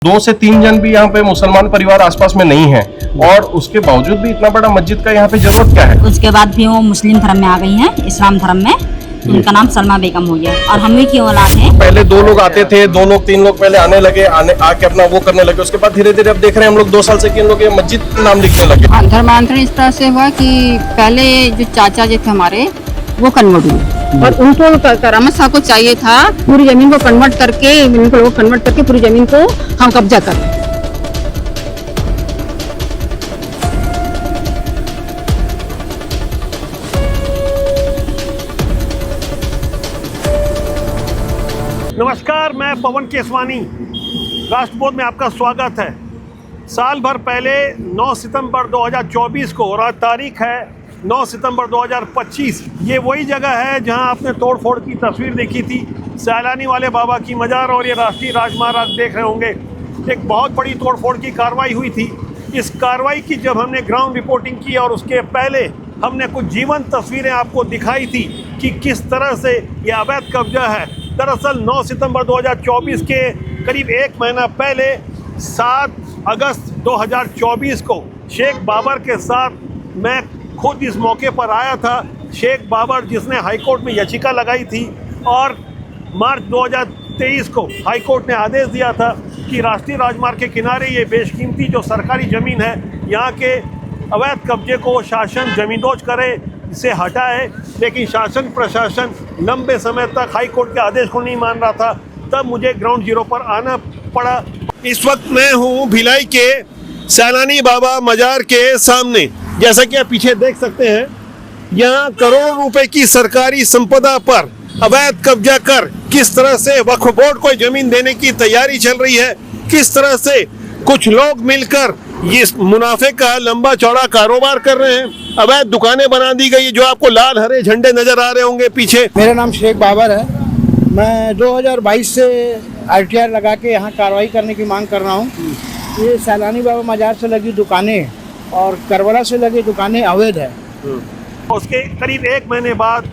2 से 3 जन भी यहाँ पे मुसलमान परिवार आसपास में नहीं है, और उसके बावजूद भी इतना बड़ा मस्जिद का यहाँ पे जरूरत क्या है? उसके बाद भी वो मुस्लिम धर्म में आ गई हैं, इस्लाम धर्म में। उनका नाम सलमा बेगम हो गया और हम ही की औलाद है। पहले 2 लोग आते थे, 2 लोग 3 लोग पहले आने लगे, आके अपना वो करने लगे। उसके बाद धीरे धीरे अब देख रहे हैं हम लोग 2 साल से कि इन लोग ये मस्जिद नाम लिखने लगे। धर्मांतरण इस तरह से हुआ कि पहले जो चाचा जी थे हमारे वो कन्वर्ट हुए और उनको करामत साहब को चाहिए था पूरी जमीन को कन्वर्ट करके, इनको लोग कन्वर्ट करके पूरी जमीन को हम कब्जा करें। नमस्कार, मैं पवन केसवानी, राष्ट्रबोध में आपका स्वागत है। साल भर पहले 9 सितंबर 2024 को, और आज तारीख है 9 सितंबर 2025, ये वही जगह है जहां आपने तोड़फोड़ की तस्वीर देखी थी, सैलानी वाले बाबा की मजार। और ये राष्ट्रीय राजमार्ग आप देख रहे होंगे, एक बहुत बड़ी तोड़फोड़ की कार्रवाई हुई थी। इस कार्रवाई की जब हमने ग्राउंड रिपोर्टिंग की और उसके पहले हमने कुछ जीवंत तस्वीरें आपको दिखाई थी कि किस तरह से ये अवैध कब्जा है। दरअसल 9 सितंबर 2024 के करीब 1 महीना पहले 7 अगस्त 2024 को शेख बाबर के साथ मैं खुद इस मौके पर आया था। शेख बाबर जिसने हाईकोर्ट में याचिका लगाई थी, और मार्च 2023 को हाईकोर्ट ने आदेश दिया था कि राष्ट्रीय राजमार्ग के किनारे ये बेशकीमती जो सरकारी ज़मीन है, यहाँ के अवैध कब्जे को शासन ज़मींदोज करे, इसे हटाए। लेकिन शासन प्रशासन लंबे समय तक हाईकोर्ट के आदेश को नहीं मान रहा था। तब मुझे ग्राउंड जीरो पर आना पड़ा। इस वक्त मैं हूँ भिलाई के सैलानी बाबा मजार के सामने। जैसा कि आप पीछे देख सकते हैं, यहाँ करोड़ों रुपए की सरकारी संपदा पर अवैध कब्जा कर किस तरह से वक्फ बोर्ड को जमीन देने की तैयारी चल रही है, किस तरह से कुछ लोग मिलकर इस मुनाफे का लंबा चौड़ा कारोबार कर रहे हैं। अवैध दुकानें बना दी गई, जो आपको लाल हरे झंडे नजर आ रहे होंगे पीछे। मेरा नाम शेख बाबर है। मैं 2022 से RTR लगा के यहाँ कार्रवाई करने की मांग कर रहा हूँ। ये सैलानी बाबा मजार से लगी दुकानें और करबला से लगी दुकानें अवैध है। उसके करीब 1 महीने बाद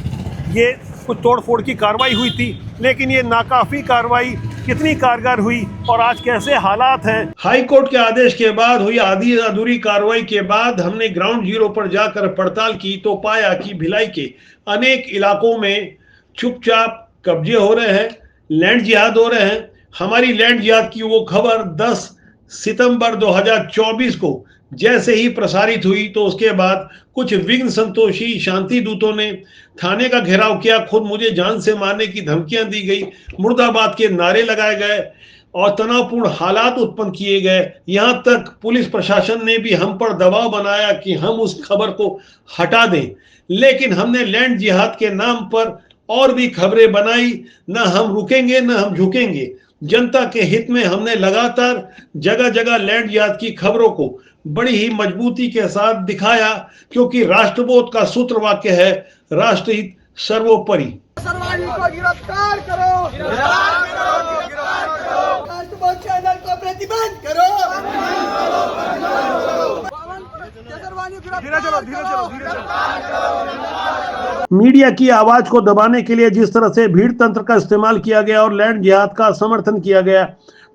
ये कुछ तोड़फोड़ की कार्रवाई हुई थी, लेकिन ये नाकाफी कार्रवाई कितनी कारगर हुई और आज कैसे हालात हैं। हाई कोर्ट के आदेश के बाद हुई आधी अधूरी कार्रवाई के बाद हमने ग्राउंड जीरो पर जाकर पड़ताल की तो पाया कि भिलाई के अनेक इलाकों में चुपचाप कब्जे हो रहे हैं, लैंड जिहाद हो रहे हैं। हमारी लैंड जिहाद की वो खबर 10 सितंबर 2024 को जैसे ही प्रसारित हुई तो उसके बाद कुछ विघ्न संतोषी शांति दूतों ने थाने का घेराव किया। खुद मुझे जान से मारने की धमकियां दी गई, मुर्दाबाद के नारे लगाए गए और तनावपूर्ण हालात उत्पन्न किए गए। यहां तक पुलिस प्रशासन ने भी हम पर दबाव बनाया कि हम उस खबर को हटा दें, लेकिन हमने लैंड जिहाद के नाम पर और भी खबरें बनाई। न हम रुकेंगे न हम झुकेंगे। जनता के हित में हमने लगातार जगह जगह लैंड जिहाद की खबरों को बड़ी ही मजबूती के साथ दिखाया, क्योंकि राष्ट्रबोध का सूत्र वाक्य है, राष्ट्रहित सर्वोपरि। सर्वाणी को गिरफ्तार करो, गिरफ्तार करो, गिरफ्तार करो। राष्ट्रबोध चैनल को प्रतिबंध करो। मीडिया की आवाज को दबाने के लिए जिस तरह से भीड़ तंत्र का इस्तेमाल किया गया और लैंड जिहाद का समर्थन किया गया,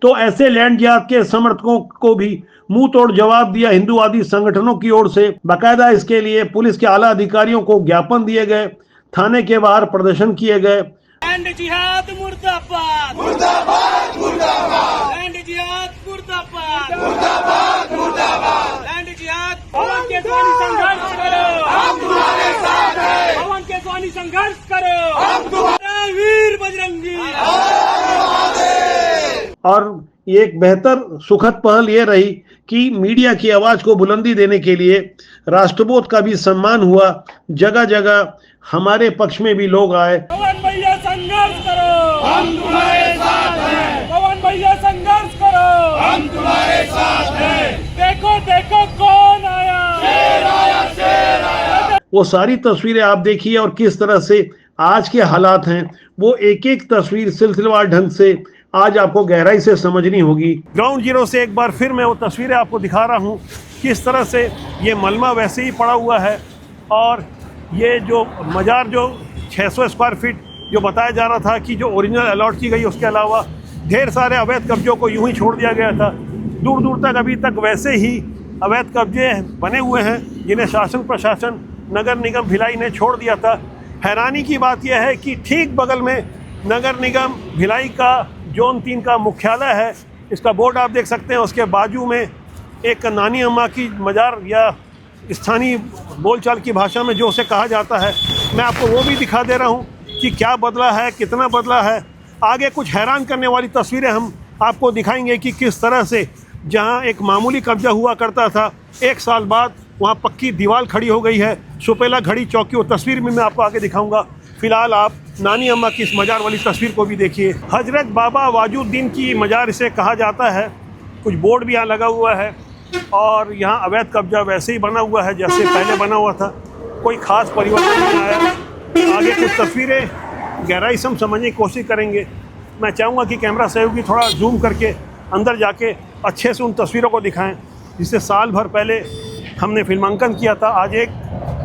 तो ऐसे लैंड जिहाद के समर्थकों को भी मुंह तोड़ जवाब दिया हिंदूवादी संगठनों की ओर से। बाकायदा इसके लिए पुलिस के आला अधिकारियों को ज्ञापन दिए गए, थाने के बाहर प्रदर्शन किए गए। लैंड जिहाद मुर्दाबाद, मुर्दाबाद, मुर्दाबाद। लैंड जिहाद मुर्दाबाद, मुर्दाबाद, मुर्दाबाद। लैंड जिहाद। पवन केसवानी संघर्ष करो, हम तुम्हारे साथ हैं। पवन केसवानी संघर्ष करो, हम तुम्हारे वीर बजरंगी। और एक बेहतर सुखद पहल ये रही कि मीडिया की आवाज को बुलंदी देने के लिए राष्ट्रबोध का भी सम्मान हुआ। जगह जगह हमारे पक्ष में भी लोग आए। पवन भैया संघर्ष करो, हम तुम्हारे साथ हैं। पवन भैया संघर्ष करो, हम तुम्हारे साथ हैं। देखो देखो कौन आया, शेर आया, शेर आया। वो सारी तस्वीरें आप देखिए और किस तरह से आज के हालात हैं, वो एक एक तस्वीर सिलसिलेवार ढंग से आज आपको गहराई से समझनी होगी। ग्राउंड जीरो से एक बार फिर मैं वो तस्वीरें आपको दिखा रहा हूँ, किस तरह से ये मलमा वैसे ही पड़ा हुआ है। और ये जो मजार जो 600 स्क्वायर फीट जो बताया जा रहा था कि जो ओरिजिनल अलॉट की गई, उसके अलावा ढेर सारे अवैध कब्जों को यूं ही छोड़ दिया गया था। दूर दूर तक अभी तक वैसे ही अवैध कब्जे बने हुए हैं जिन्हें शासन प्रशासन नगर निगम भिलाई ने छोड़ दिया था। हैरानी की बात यह है कि ठीक बगल में नगर निगम भिलाई का जोन 3 का मुख्यालय है, इसका बोर्ड आप देख सकते हैं। उसके बाजू में एक नानी अम्मा की मज़ार या स्थानीय बोलचाल की भाषा में जो उसे कहा जाता है, मैं आपको वो भी दिखा दे रहा हूँ कि क्या बदला है, कितना बदला है। आगे कुछ हैरान करने वाली तस्वीरें हम आपको दिखाएंगे कि किस तरह से जहाँ एक मामूली कब्जा हुआ करता था, 1 साल बाद वहाँ पक्की दीवार खड़ी हो गई है। सुपेला घड़ी चौकी, वो तस्वीर में मैं आपको आगे दिखाऊंगा। फिलहाल आप नानी अम्मा की इस मज़ार वाली तस्वीर को भी देखिए। हजरत बाबा वाजुद्दीन की मज़ार इसे कहा जाता है। कुछ बोर्ड भी यहाँ लगा हुआ है और यहाँ अवैध कब्जा वैसे ही बना हुआ है जैसे पहले बना हुआ था, कोई ख़ास परिवर्तन नहीं आया। आगे कुछ तस्वीरें गहराई से हम समझने की कोशिश करेंगे। मैं चाहूँगा कि कैमरा सहयोगी थोड़ा जूम करके अंदर जाके अच्छे से उन तस्वीरों को दिखाएं जिससे साल भर पहले हमने फिल्मांकन किया था। आज एक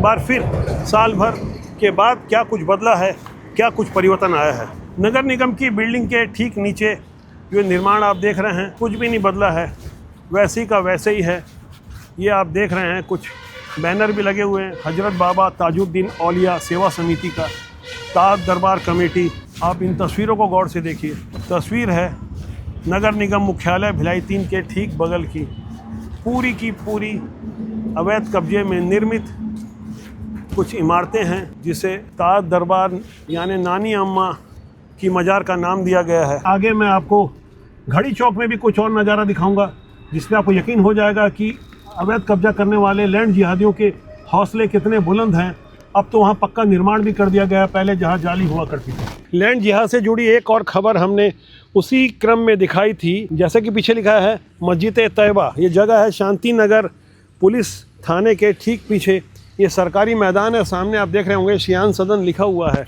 बार फिर साल भर के बाद क्या कुछ बदला है, क्या कुछ परिवर्तन आया है। नगर निगम की बिल्डिंग के ठीक नीचे जो निर्माण आप देख रहे हैं, कुछ भी नहीं बदला है, वैसे ही का वैसे ही है। ये आप देख रहे हैं कुछ बैनर भी लगे हुए हैं, हजरत बाबा ताजुद्दीन औलिया सेवा समिति का, ताज दरबार कमेटी। आप इन तस्वीरों को गौर से देखिए। तस्वीर है नगर निगम मुख्यालय भिलाई 3 के ठीक बगल की पूरी अवैध कब्जे में निर्मित कुछ इमारतें हैं जिसे ताज दरबार यानी नानी अम्मा की मज़ार का नाम दिया गया है। आगे मैं आपको घड़ी चौक में भी कुछ और नज़ारा दिखाऊंगा जिसमें आपको यकीन हो जाएगा कि अवैध कब्जा करने वाले लैंड जिहादियों के हौसले कितने बुलंद हैं। अब तो वहाँ पक्का निर्माण भी कर दिया गया, पहले जहाँ जाली हुआ करती थी। लैंड जिहाद से जुड़ी एक और खबर हमने उसी क्रम में दिखाई थी। जैसे कि पीछे लिखा है मस्जिद तैयबा, ये जगह है शांति नगर पुलिस थाने के ठीक पीछे। ये सरकारी मैदान है, सामने आप देख रहे होंगे शियान सदन लिखा हुआ है।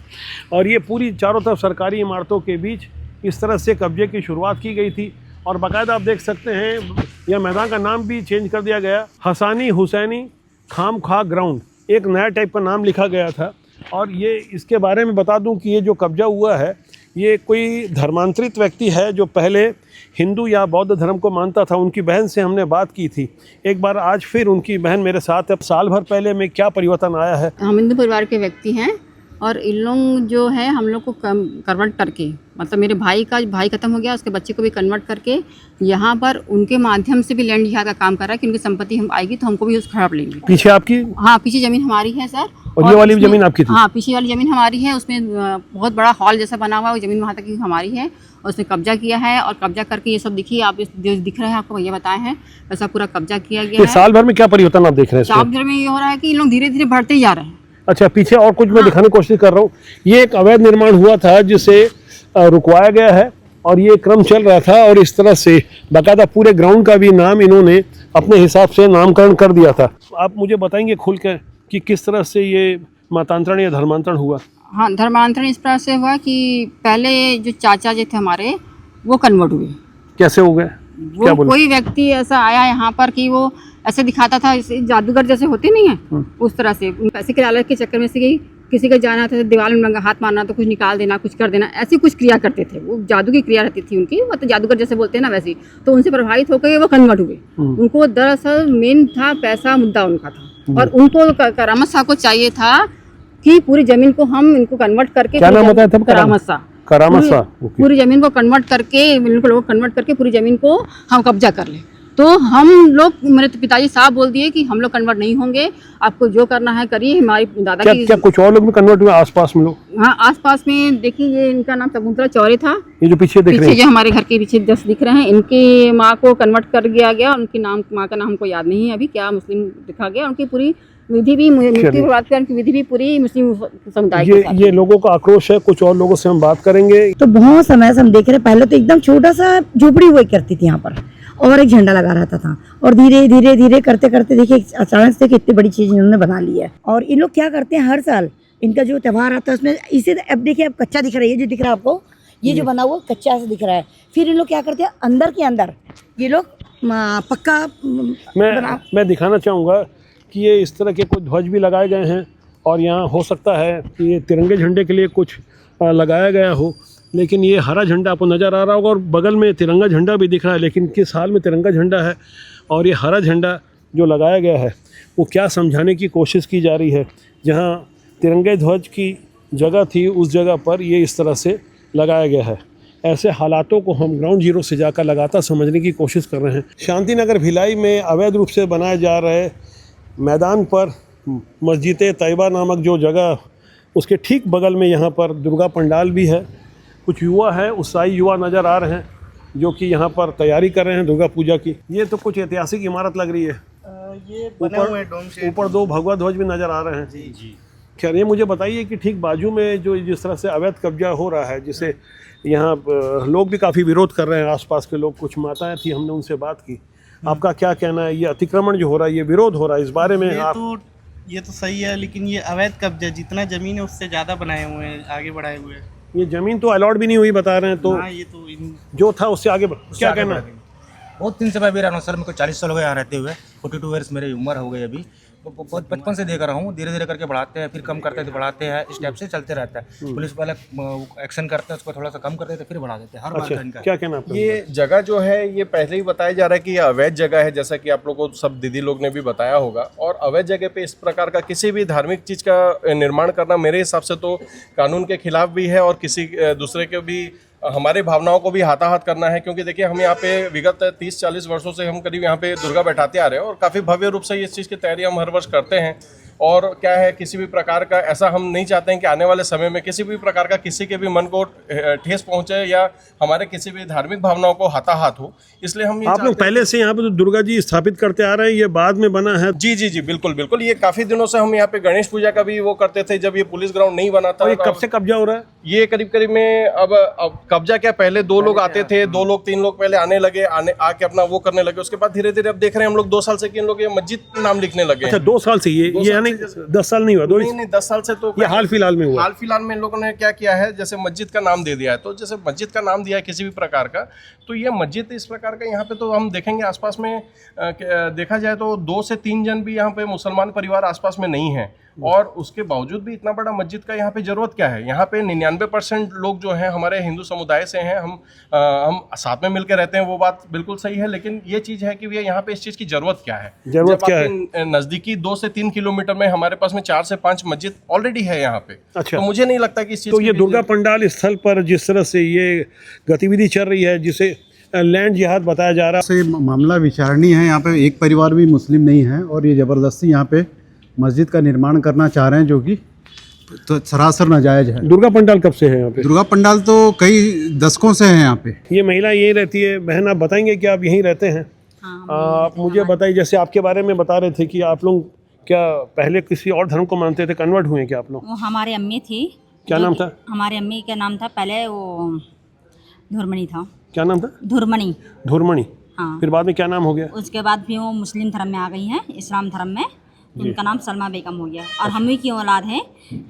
और ये पूरी चारों तरफ सरकारी इमारतों के बीच इस तरह से कब्जे की शुरुआत की गई थी। और बाकायदा आप देख सकते हैं यह मैदान का नाम भी चेंज कर दिया गया, हसानी हुसैनी खामखा ग्राउंड, एक नया टाइप का नाम लिखा गया था। और ये इसके बारे में बता दूं कि ये जो कब्जा हुआ है ये कोई धर्मांतरित व्यक्ति है जो पहले हिंदू या बौद्ध धर्म को मानता था। उनकी बहन से हमने बात की थी एक बार, आज फिर उनकी बहन मेरे साथ है। साल भर पहले में क्या परिवर्तन आया है? हम हिंदू परिवार के व्यक्ति हैं और इन लोग जो है हम लोग को कन्वर्ट करके, मतलब मेरे भाई ख़त्म हो गया, उसके बच्चे को भी कन्वर्ट करके यहाँ पर उनके माध्यम से भी लैंड जिहाद का काम कर रहा है कि उनकी संपत्ति हम आएगी तो हमको भी उस खड़प लेंगे। पीछे आपकी? हाँ, पीछे ज़मीन हमारी है सर। और ये वाली ज़मीन आपकी थी? हाँ, पीछे वाली ज़मीन हमारी है। उसमें बहुत बड़ा हॉल जैसा बना हुआ है, वो ज़मीन वहाँ तक की हमारी है। और उसने कब्जा किया है और कब्जा करके ये सब देखिए आप जो दिख रहे हैं आपको भैया बताए हैं, वैसा पूरा कब्जा किया गया है। साल भर में क्या परिवर्तन आप देख रहे हैं? साल भर में ये हो रहा है कि ये लोग धीरे धीरे बढ़ते ही जा रहे हैं। अच्छा, पीछे और कुछ मैं दिखाने की कोशिश कर रहा हूँ। ये एक अवैध निर्माण हुआ था जिसे रुकवाया गया है और ये क्रम चल रहा था। और इस तरह से बाकायदा पूरे ग्राउंड का भी नाम इन्होंने अपने हिसाब से नामकरण कर दिया था। आप मुझे बताएंगे खुल कर कि किस तरह से ये मतांतरण या धर्मांतरण हुआ? हाँ, धर्मांतरण इस तरह से हुआ कि पहले जो चाचा जी थे हमारे वो कन्वर्ट हुए। कैसे हो गए? वो कोई व्यक्ति ऐसा आया यहाँ पर कि वो ऐसे दिखाता था, जादूगर जैसे होते नहीं है उस तरह से, पैसे के लालच के चक्कर में से किसी का जाना था दीवार में हाथ मारना तो कुछ निकाल देना, कुछ कर देना, ऐसी कुछ क्रिया करते थे। वो जादू की क्रिया रहती थी उनकी, वो तो जादूगर जैसे बोलते हैं ना वैसी। तो उनसे प्रभावित होकर वो कन्वर्ट हुए। उनको दरअसल मेन था पैसा, मुद्दा उनका था। और उनको करामत शाह को चाहिए था कि पूरी जमीन को हम इनको कन्वर्ट करके, क्या नाम होता है? करामत शाह। पूरी जमीन को कन्वर्ट करके, इनको कन्वर्ट करके पूरी जमीन को हम कब्जा कर लें। तो हम लोग, मेरे पिताजी साहब बोल दिए कि हम लोग कन्वर्ट नहीं होंगे, आपको जो करना है करिए। हमारी दादा की क्या कुछ और लोग भी कन्वर्ट हुए आसपास में लोग? हाँ, आसपास में देखिए, ये इनका नाम शकुंतला चौरे था। ये जो पीछे दिख रहे हैं, जो हमारे घर के पीछे जस्ट दिख रहे हैं, इनकी माँ को कन्वर्ट कर दिया गया। उनकी माँ का नाम हमको याद नहीं है अभी, क्या मुस्लिम लिखा गया। उनकी पूरी विधि भी, मृत्यु के बाद की विधि भी पूरी मुस्लिम समुदाय के साथ। ये लोगों का आक्रोश है। कुछ और लोगों से हम बात करेंगे। तो बहुत समय से हम देख रहे हैं, पहले तो एकदम छोटा सा झोपड़ी हुआ करती थी यहाँ पर और एक झंडा लगा रहता था। और धीरे धीरे धीरे करते करते देखिए अचानक से इतनी बड़ी चीज इन्होंने बना ली है। और इन लोग क्या करते हैं, हर साल इनका जो त्यौहार आता है उसमें इसे, अब देखिए अब कच्चा दिख रहा है, ये जो दिख रहा है आपको, ये जो बना हुआ कच्चा से दिख रहा है। फिर इन लोग क्या करते हैं, अंदर के अंदर ये लोग पक्का मैं दिखाना चाहूँगा कि ये इस तरह के कुछ ध्वज भी लगाए गए हैं। और यहाँ हो सकता है कि ये तिरंगे झंडे के लिए कुछ लगाया गया हो। लेकिन ये हरा झंडा आपको नज़र आ रहा होगा और बगल में तिरंगा झंडा भी दिख रहा है, लेकिन किस हाल में तिरंगा झंडा है और ये हरा झंडा जो लगाया गया है वो क्या समझाने की कोशिश की जा रही है। जहाँ तिरंगे ध्वज की जगह थी उस जगह पर ये इस तरह से लगाया गया है। ऐसे हालातों को हम ग्राउंड जीरो से जाकर लगातार समझने की कोशिश कर रहे हैं। शांति नगर भिलाई में अवैध रूप से बनाए जा रहे मैदान पर मस्जिद तैयबा नामक जो जगह, उसके ठीक बगल में यहाँ पर दुर्गा पंडाल भी है। कुछ युवा है, उत्साही युवा नज़र आ रहे हैं जो कि यहाँ पर तैयारी कर रहे हैं दुर्गा पूजा की। ये तो कुछ ऐतिहासिक इमारत लग रही है। ये बने हुए डोम से ऊपर दो भगवा ध्वज भी नज़र आ रहे हैं। जी। खैर ये मुझे बताइए कि ठीक बाजू में जो जिस तरह से अवैध कब्जा हो रहा है, जिसे यहाँ लोग भी काफ़ी विरोध कर रहे हैं, आसपास के लोग, कुछ माताएं थी, हमने उनसे बात की। आपका क्या कहना है? ये अतिक्रमण जो हो रहा है, ये विरोध हो रहा है, इस बारे में ये तो सही है, लेकिन ये अवैध कब्जा, जितना ज़मीन है उससे ज़्यादा बनाए हुए हैं, आगे बढ़ाए हुए हैं। ये ज़मीन तो अलॉट भी नहीं हुई बता रहे हैं, तो ये तो जो था उससे आगे क्या कहना है? बहुत दिन से मैं भी रहा हूँ सर, मेरे को 40 साल हो गए यहाँ रहते हुए। 42 ईयर्स मेरी उम्र हो गई अभी। तो बहुत बचपन से देख रहा हूँ, धीरे धीरे करके बढ़ाते हैं, फिर कम करते हैं, बढ़ाते हैं, इस टाइप से चलते रहता है। पुलिस वाले एक्शन करते हैं, उसको थोड़ा सा कम कर देते हैं, फिर बढ़ा देते हैं। हर बार का इनका क्या कहना है? ये जगह जो है ये पहले ही बताया जा रहा है कि ये अवैध जगह है, जैसा कि आप लोगों को सब दीदी लोग ने भी बताया होगा। और अवैध जगह पे इस प्रकार का किसी भी धार्मिक चीज़ का निर्माण करना मेरे हिसाब से तो कानून के खिलाफ भी है और किसी दूसरे के भी हमारे भावनाओं को भी हाथाहाथ करना है। क्योंकि देखिए हम यहाँ पे विगत 30-40 वर्षों से हम करीब यहाँ पे दुर्गा बैठाते आ रहे हैं और काफ़ी भव्य रूप से इस चीज़ की तैयारी हम हर वर्ष करते हैं। और क्या है, किसी भी प्रकार का ऐसा हम नहीं चाहते हैं कि आने वाले समय में किसी भी प्रकार का किसी के भी मन को ठेस पहुंचे या हमारे किसी भी धार्मिक भावनाओं को हताहत हो। इसलिए हम आप लोग पहले से यहाँ पे तो दुर्गा जी स्थापित करते आ रहे हैं, ये बाद में बना है? जी जी जी बिल्कुल बिल्कुल। ये काफी दिनों से हम यहाँ पे गणेश पूजा का भी वो करते थे जब ये पुलिस ग्राउंड नहीं बना था। ये कब से कब्जा हो रहा है? ये करीब में अब कब्जा क्या, पहले 2 लोग आते थे, 2 लोग 3 लोग पहले आने लगे, आके अपना वो करने लगे। उसके बाद धीरे धीरे अब देख रहे हैं हम लोग 2 साल से कि इन लोग ये मस्जिद नाम लिखने लगे। अच्छा 2 साल से? ये यानी 10 साल नहीं हुआ? नहीं 10 साल से तो ये हाल फिलहाल में हुआ। हाल फिलहाल में इन लोगों ने क्या किया है, जैसे मस्जिद का नाम दे दिया है। तो जैसे मस्जिद का नाम दिया है किसी भी प्रकार का, तो ये मस्जिद इस प्रकार का यहाँ पे तो हम देखेंगे आसपास में देखा जाए तो 2 से 3 जन भी यहाँ पे मुसलमान परिवार आसपास में नहीं है। और उसके बावजूद भी इतना बड़ा मस्जिद का यहाँ पे जरूरत क्या है? यहाँ पे 99% लोग जो हैं हमारे हिंदू समुदाय से हैं, हम साथ में मिलकर रहते हैं, वो बात बिल्कुल सही है। लेकिन ये चीज़ है कि भैया यहाँ पे इस चीज़ की जरूरत क्या है? जरूरत क्या है? नज़दीकी 2 से 3 किलोमीटर में हमारे पास में 4 से 5 मस्जिद ऑलरेडी है यहाँ पे। अच्छा। तो मुझे नहीं लगता कि इस चीज़ तो ये दुर्गा पंडाल स्थल पर जिस तरह से ये गतिविधि चल रही है, जिसे लैंड जिहाद बताया जा रहा है, मामला विचारणीय है। यहाँ पे एक परिवार भी मुस्लिम नहीं है और ये ज़बरदस्ती यहाँ पे मस्जिद का निर्माण करना चाह रहे हैं, जो कि तो सरासर नाजायज़ है। दुर्गा पंडाल कब से है यहाँ पे? दुर्गा पंडाल तो कई दशकों से है यहाँ पे। ये महिला यहीं रहती है? बहन आप बताएंगे कि आप यहीं रहते हैं? आप मुझे बताइए, जैसे आपके बारे में बता रहे थे कि आप लोग क्या पहले किसी और धर्म को मानते थे, कन्वर्ट हुए क्या आप लोग? वो हमारी अम्मी थी। क्या नाम था? हमारी अम्मी का नाम था पहले वो धुरमणी था। क्या नाम था? धुरमणी। धुरमणी। हाँ। फिर बाद में क्या नाम हो गया? उसके बाद भी वो मुस्लिम धर्म में आ गई हैं, इस्लाम धर्म में। उनका नाम सलमा बेगम हो गया। और हम ही की औलाद है।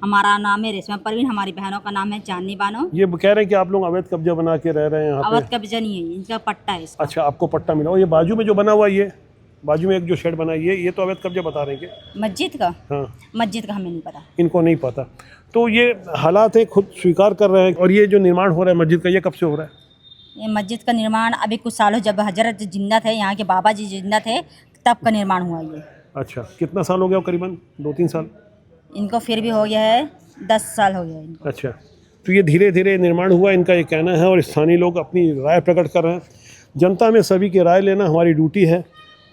हमारा नाम है रेशमा परवीन, हमारी बहनों का नाम है चांदनी बानो। ये कह रहे हैं कि आप लोग अवैध कब्जा बना के रह रहे हैं यहाँ पे? अवैध कब्जा नहीं है, इनका पट्टा है इसका। अच्छा, आपको पट्टा मिला। और ये बाजू में जो बना हुआ, ये बाजू में एक जो शेड बना है, ये तो अवैध कब्जा बता रहे हैं क्या? मस्जिद का? हाँ। मस्जिद का हमें नहीं पता। इनको नहीं पता। तो ये हालात है, खुद स्वीकार कर रहे हैं। और ये जो निर्माण हो रहा है मस्जिद का, ये कब से हो रहा है? ये मस्जिद का निर्माण अभी कुछ सालों, जब हजरत जिंदा थे, यहाँ के बाबा जी जिंदा थे, तब का निर्माण हुआ ये। अच्छा, कितना साल हो गया? करीबन 2-3 साल। इनको फिर भी हो गया है 10 साल हो गया इनको। अच्छा, तो ये धीरे धीरे निर्माण हुआ, इनका ये कहना है। और स्थानीय लोग अपनी राय प्रकट कर रहे हैं। जनता में सभी की राय लेना हमारी ड्यूटी है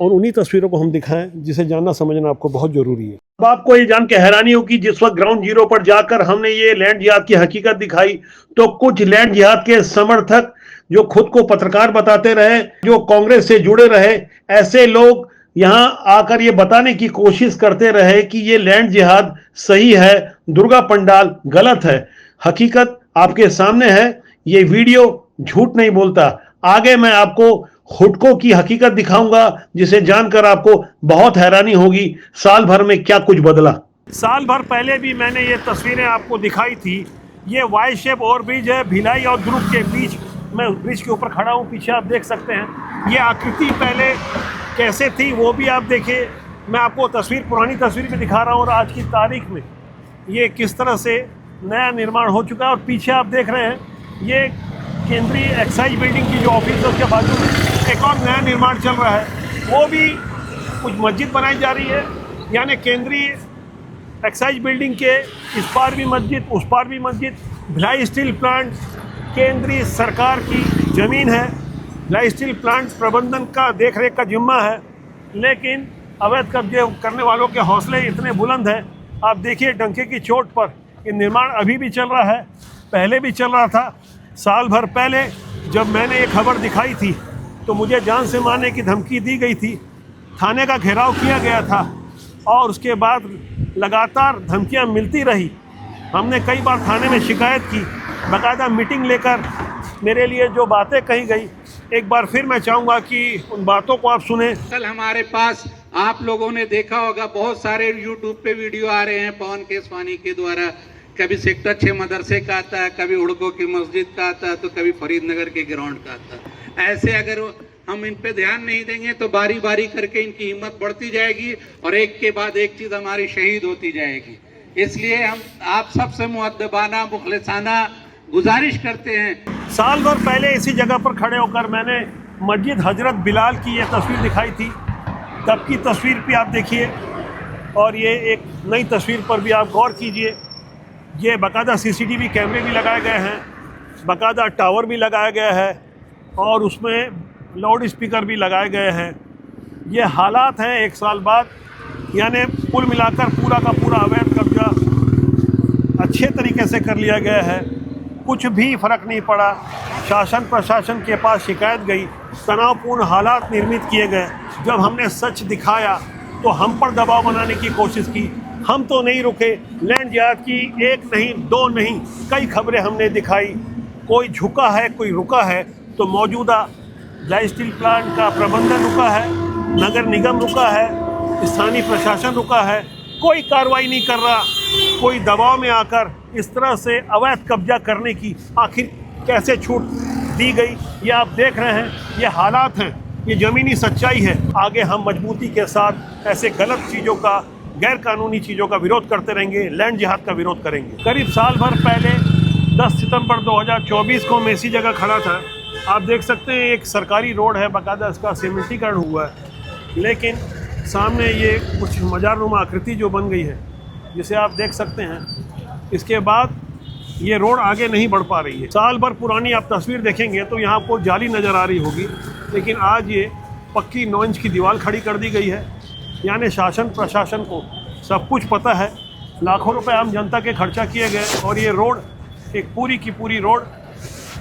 और उन्हीं तस्वीरों को हम दिखाएं जिसे जानना समझना आपको बहुत जरूरी है। अब आपको ये जान के हैरानी होगी, जिस वक्त ग्राउंड जीरो पर जाकर हमने ये लैंड जिहाद की हकीकत दिखाई, तो कुछ लैंड जिहाद के समर्थक जो खुद को पत्रकार बताते रहे, जो कांग्रेस से जुड़े रहे, ऐसे लोग यहाँ आकर ये बताने की कोशिश करते रहे कि ये लैंड जिहाद सही है, दुर्गा पंडाल गलत है। हकीकत आपके सामने है, ये वीडियो झूठ नहीं बोलता। आगे मैं आपको हुडको की हकीकत दिखाऊंगा, जिसे जानकर आपको बहुत हैरानी होगी साल भर में क्या कुछ बदला। साल भर पहले भी मैंने ये तस्वीरें आपको दिखाई थी। ये वाई शेप ओवरब्रिज है भिलाई और दुर्ग के बीच। मैं ब्रिज के ऊपर खड़ा हूँ, पीछे आप देख सकते हैं। ये आकृति पहले कैसे थी वो भी आप देखिए। मैं आपको पुरानी तस्वीर भी दिखा रहा हूँ और आज की तारीख में ये किस तरह से नया निर्माण हो चुका है। और पीछे आप देख रहे हैं ये केंद्रीय एक्साइज बिल्डिंग की जो ऑफिस है उसके बाजू में एक और नया निर्माण चल रहा है, वो भी कुछ मस्जिद बनाई जा रही है। यानी केंद्रीय एक्साइज बिल्डिंग के इस पार भी मस्जिद, उस पार भी मस्जिद। भिलाई स्टील प्लांट केंद्रीय सरकार की ज़मीन है, भिलाई स्टील प्लांट प्रबंधन का देख रेख का जिम्मा है, लेकिन अवैध कब्जे करने वालों के हौसले इतने बुलंद हैं। आप देखिए डंके की चोट पर ये निर्माण अभी भी चल रहा है, पहले भी चल रहा था। साल भर पहले जब मैंने ये खबर दिखाई थी तो मुझे जान से मारने की धमकी दी गई थी, थाने का घेराव किया गया था और उसके बाद लगातार धमकियां मिलती रही। हमने कई बार थाने में शिकायत की, बाकायदा मीटिंग लेकर मेरे लिए जो बातें कही गई, एक बार फिर मैं चाहूँगा कि उन बातों को आप सुने। कल हमारे पास आप लोगों ने देखा होगा बहुत सारे यूट्यूब पे वीडियो आ रहे हैं पवन केसवानी के द्वारा, कभी सेक्टर 6 मदरसे का आता है, कभी उड़गो की मस्जिद का आता है, तो कभी फरीदनगर के ग्राउंड का आता है। ऐसे अगर हम इन पे ध्यान नहीं देंगे तो बारी बारी करके इनकी हिम्मत बढ़ती जाएगी और एक के बाद एक चीज हमारी शहीद होती जाएगी। इसलिए हम आप सबसे मुअद्दबाना मुखलिसाना गुजारिश करते हैं। साल भर पहले इसी जगह पर खड़े होकर मैंने मस्जिद हजरत बिलाल की ये तस्वीर दिखाई थी, तब की तस्वीर भी आप देखिए और ये एक नई तस्वीर पर भी आप गौर कीजिए। ये बाकायदा CCTV कैमरे भी लगाए गए हैं, बाकायदा टावर भी लगाया गया है और उसमें लाउड स्पीकर भी लगाए गए हैं। ये हालात हैं एक साल बाद, यानी कुल मिलाकर पूरा का पूरा अवैध कब्जा अच्छे तरीके से कर लिया गया है। कुछ भी फ़र्क नहीं पड़ा, शासन प्रशासन के पास शिकायत गई, तनावपूर्ण हालात निर्मित किए गए। जब हमने सच दिखाया तो हम पर दबाव बनाने की कोशिश की, हम तो नहीं रुके। लैंड जिहाद की एक नहीं, दो नहीं, कई खबरें हमने दिखाई। कोई झुका है, कोई रुका है, तो मौजूदा भिलाई स्टील प्लांट का प्रबंधन रुका है, नगर निगम रुका है, स्थानीय प्रशासन रुका है, कोई कार्रवाई नहीं कर रहा। कोई दबाव में आकर इस तरह से अवैध कब्जा करने की आखिर कैसे छूट दी गई, ये आप देख रहे हैं। ये हालात हैं, ये ज़मीनी सच्चाई है। आगे हम मजबूती के साथ ऐसे गलत चीज़ों का, गैर कानूनी चीज़ों का विरोध करते रहेंगे, लैंड जिहाद का विरोध करेंगे। करीब साल भर पहले 10 सितंबर 2024 को मैं इसी जगह खड़ा था। आप देख सकते हैं एक सरकारी रोड है, बाकायदा इसका सीमेंटीकरण हुआ है, लेकिन सामने ये कुछ मजारनुमा आकृति जो बन गई है, जिसे आप देख सकते हैं। इसके बाद ये रोड आगे नहीं बढ़ पा रही है। साल भर पुरानी आप तस्वीर देखेंगे तो यहाँ आपको जाली नज़र आ रही होगी, लेकिन आज ये पक्की 9 इंच की दीवार खड़ी कर दी गई है। यानी शासन प्रशासन को सब कुछ पता है, लाखों रुपए आम जनता के खर्चा किए गए और ये रोड, एक पूरी की पूरी रोड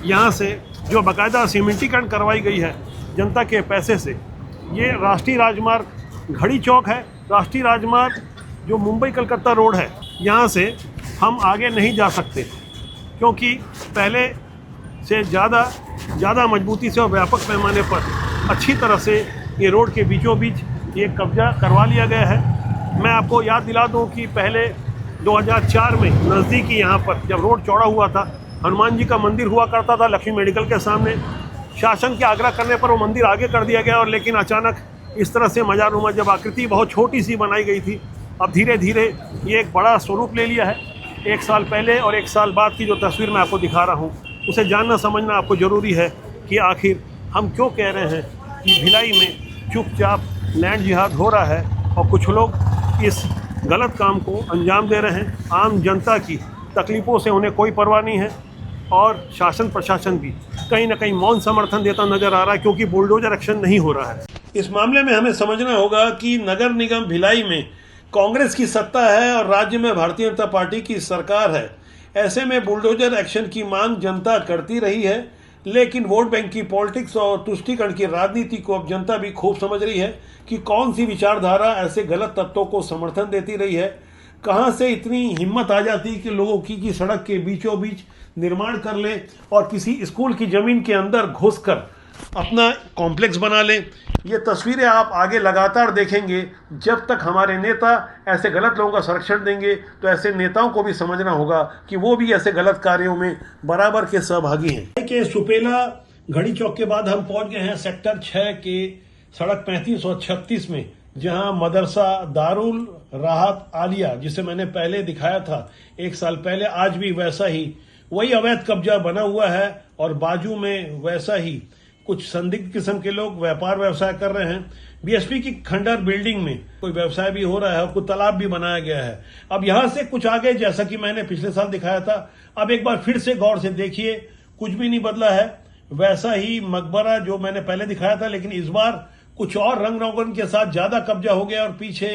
यहाँ से जो बाकायदा सीमेंटीकरण करवाई गई है जनता के पैसे से। ये राष्ट्रीय राजमार्ग घड़ी चौक है, राष्ट्रीय राजमार्ग जो मुंबई कलकत्ता रोड है, यहाँ से हम आगे नहीं जा सकते क्योंकि पहले से ज़्यादा मजबूती से और व्यापक पैमाने पर अच्छी तरह से ये रोड के बीचों बीच ये कब्जा करवा लिया गया है। मैं आपको याद दिला दूं कि पहले 2004 में नज़दीकी यहाँ पर जब रोड चौड़ा हुआ था, हनुमान जी का मंदिर हुआ करता था लक्ष्मी मेडिकल के सामने। शासन के आग्रह करने पर वो मंदिर आगे कर दिया गया और लेकिन अचानक इस तरह से मजारुमा जब आकृति बहुत छोटी सी बनाई गई थी, अब धीरे धीरे ये एक बड़ा स्वरूप ले लिया है। 1 साल पहले और 1 साल बाद की जो तस्वीर मैं आपको दिखा रहा हूँ, उसे जानना समझना आपको ज़रूरी है कि आखिर हम क्यों कह रहे हैं कि भिलाई में चुपचाप लैंड जिहाद हो रहा है और कुछ लोग इस गलत काम को अंजाम दे रहे हैं। आम जनता की तकलीफ़ों से उन्हें कोई परवाह नहीं है और शासन प्रशासन भी कहीं ना कहीं मौन समर्थन देता नज़र आ रहा है क्योंकि बुलडोजर एक्शन नहीं हो रहा है। इस मामले में हमें समझना होगा कि नगर निगम भिलाई में कांग्रेस की सत्ता है और राज्य में भारतीय जनता पार्टी की सरकार है। ऐसे में बुलडोजर एक्शन की मांग जनता करती रही है, लेकिन वोट बैंक की पॉलिटिक्स और तुष्टीकरण की राजनीति को अब जनता भी खूब समझ रही है कि कौन सी विचारधारा ऐसे गलत तत्वों को समर्थन देती रही है। कहां से इतनी हिम्मत आ जाती कि लोगों की सड़क के बीचों बीच निर्माण कर ले और किसी स्कूल की ज़मीन के अंदर घुसकर अपना कॉम्प्लेक्स बना लें। ये तस्वीरें आप आगे लगातार देखेंगे। जब तक हमारे नेता ऐसे गलत लोगों का संरक्षण देंगे तो ऐसे नेताओं को भी समझना होगा कि वो भी ऐसे गलत कार्यों में बराबर के सहभागी हैं। के सुपेला घड़ी चौक के बाद हम पहुंच गए हैं सेक्टर 6 के सड़क 35 और 36 में, जहां मदरसा दारुल राहत आलिया, जिसे मैंने पहले दिखाया था 1 साल पहले, आज भी वैसा ही वही अवैध कब्जा बना हुआ है और बाजू में वैसा ही कुछ संदिग्ध किस्म के लोग व्यापार व्यवसाय कर रहे हैं। बीएसपी की खंडर बिल्डिंग में कोई व्यवसाय भी हो रहा है और कुछ तालाब भी बनाया गया है। अब यहां से कुछ आगे, जैसा कि मैंने पिछले साल दिखाया था, अब एक बार फिर से गौर से देखिए, कुछ भी नहीं बदला है, वैसा ही मकबरा जो मैंने पहले दिखाया था, लेकिन इस बार कुछ और रंग रोगन के साथ ज्यादा कब्जा हो गया और पीछे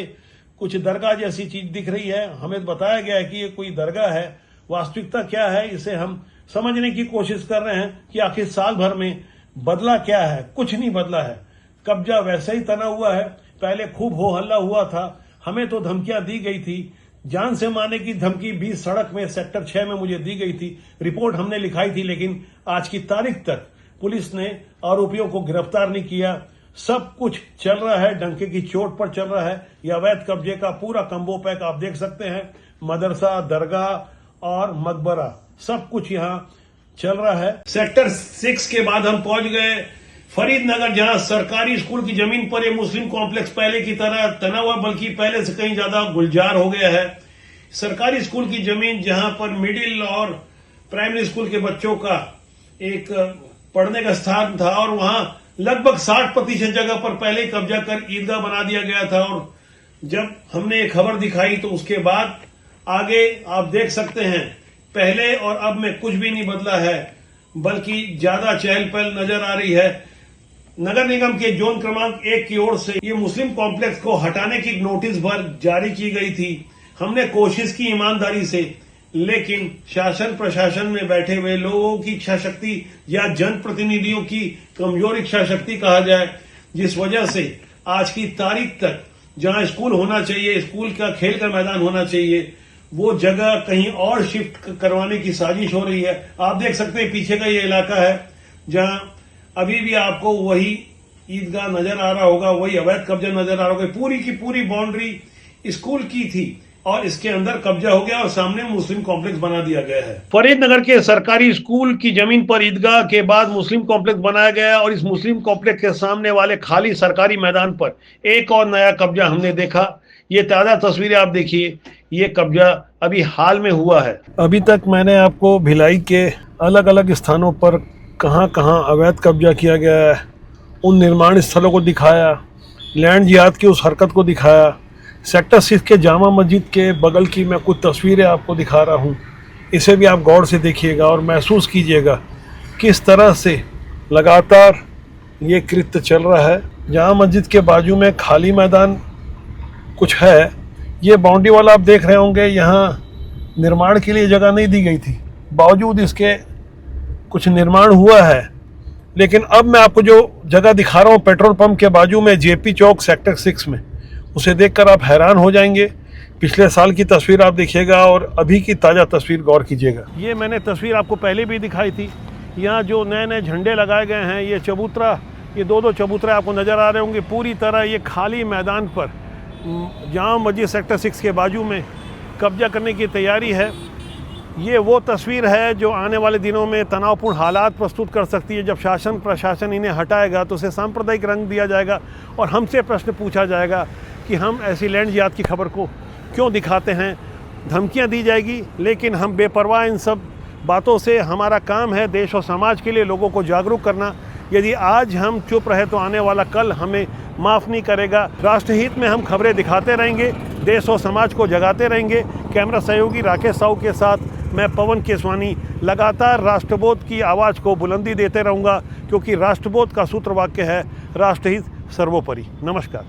कुछ दरगाह जैसी चीज दिख रही है। हमें बताया गया है कि ये कोई दरगाह है। वास्तविकता क्या है, इसे हम समझने की कोशिश कर रहे हैं कि आखिर साल भर में बदला क्या है। कुछ नहीं बदला है, कब्जा वैसे ही तना हुआ है। पहले खूब हो हल्ला हुआ था, हमें तो धमकियां दी गई थी, जान से मारने की धमकी 20 सड़क में सेक्टर 6 में मुझे दी गई थी। रिपोर्ट हमने लिखाई थी, लेकिन आज की तारीख तक पुलिस ने आरोपियों को गिरफ्तार नहीं किया। सब कुछ चल रहा है, डंके की चोट पर चल रहा है। यह अवैध कब्जे का पूरा कम्बो पैक आप देख सकते हैं। मदरसा, दरगाह और मकबरा सब कुछ यहाँ चल रहा है। सेक्टर 6 के बाद हम पहुंच गए फरीदनगर, जहां सरकारी स्कूल की जमीन पर यह मुस्लिम कॉम्प्लेक्स पहले की तरह तना हुआ, बल्कि पहले से कहीं ज्यादा गुलजार हो गया है। सरकारी स्कूल की जमीन जहां पर मिडिल और प्राइमरी स्कूल के बच्चों का एक पढ़ने का स्थान था और वहां लगभग 60% जगह पर पहले कब्जा कर ईदगाह बना दिया गया था। और जब हमने ये खबर दिखाई तो उसके बाद आगे आप देख सकते हैं, पहले और अब में कुछ भी नहीं बदला है, बल्कि ज्यादा चहल पहल नजर आ रही है। नगर निगम के जोन क्रमांक 1 की ओर से ये मुस्लिम कॉम्प्लेक्स को हटाने की नोटिस भर जारी की गई थी। हमने कोशिश की ईमानदारी से, लेकिन शासन प्रशासन में बैठे हुए लोगों की इच्छा शक्ति या जनप्रतिनिधियों की कमजोर इच्छा शक्ति कहा जाए, जिस वजह से आज की तारीख तक जहां स्कूल होना चाहिए, स्कूल का खेल का मैदान होना चाहिए, वो जगह कहीं और शिफ्ट करवाने की साजिश हो रही है। आप देख सकते हैं पीछे का ये इलाका है जहां अभी भी आपको वही ईदगाह नजर आ रहा होगा, वही अवैध कब्जा नजर आ रहा होगा। पूरी की पूरी बाउंड्री स्कूल की थी और इसके अंदर कब्जा हो गया और सामने मुस्लिम कॉम्प्लेक्स बना दिया गया है। फरीदनगर के सरकारी स्कूल की जमीन पर ईदगाह के बाद मुस्लिम कॉम्प्लेक्स बनाया गया और इस मुस्लिम कॉम्प्लेक्स के सामने वाले खाली सरकारी मैदान पर एक और नया कब्जा हमने देखा। ये ताज़ा तस्वीरें आप देखिए, ये कब्जा अभी हाल में हुआ है। अभी तक मैंने आपको भिलाई के अलग अलग स्थानों पर कहां कहां अवैध कब्जा किया गया है, उन निर्माण स्थलों को दिखाया, लैंड जिहाद की उस हरकत को दिखाया। सेक्टर 6 के जामा मस्जिद के बगल की मैं कुछ तस्वीरें आपको दिखा रहा हूं, इसे भी आप गौर से देखिएगा और महसूस कीजिएगा किस तरह से लगातार ये कृत्य चल रहा है। जामा मस्जिद के बाजू में खाली मैदान कुछ है, ये बाउंड्री वाला आप देख रहे होंगे, यहाँ निर्माण के लिए जगह नहीं दी गई थी, बावजूद इसके कुछ निर्माण हुआ है। लेकिन अब मैं आपको जो जगह दिखा रहा हूँ पेट्रोल पंप के बाजू में जेपी चौक सेक्टर 6 में, उसे देखकर आप हैरान हो जाएंगे। पिछले साल की तस्वीर आप देखिएगा और अभी की ताज़ा तस्वीर गौर कीजिएगा। ये मैंने तस्वीर आपको पहले भी दिखाई थी। यहाँ जो नए नए झंडे लगाए गए हैं, ये चबूतरा, ये दो चबूतरे आपको नज़र आ रहे होंगे। पूरी तरह ये खाली मैदान पर जामा मस्जिद सेक्टर 6 के बाजू में कब्जा करने की तैयारी है। ये वो तस्वीर है जो आने वाले दिनों में तनावपूर्ण हालात प्रस्तुत कर सकती है। जब शासन प्रशासन इन्हें हटाएगा तो उसे सांप्रदायिक रंग दिया जाएगा और हमसे प्रश्न पूछा जाएगा कि हम ऐसी लैंड जिहाद की खबर को क्यों दिखाते हैं। धमकियां दी जाएगी, लेकिन हम बेपरवाह इन सब बातों से। हमारा काम है देश और समाज के लिए लोगों को जागरूक करना। यदि आज हम चुप रहे तो आने वाला कल हमें माफ़ नहीं करेगा। राष्ट्रहित में हम खबरें दिखाते रहेंगे, देश और समाज को जगाते रहेंगे। कैमरा सहयोगी राकेश साहू के साथ मैं पवन केसवानी लगातार राष्ट्रबोध की आवाज़ को बुलंदी देते रहूँगा, क्योंकि राष्ट्रबोध का सूत्र वाक्य है राष्ट्रहित सर्वोपरि। नमस्कार।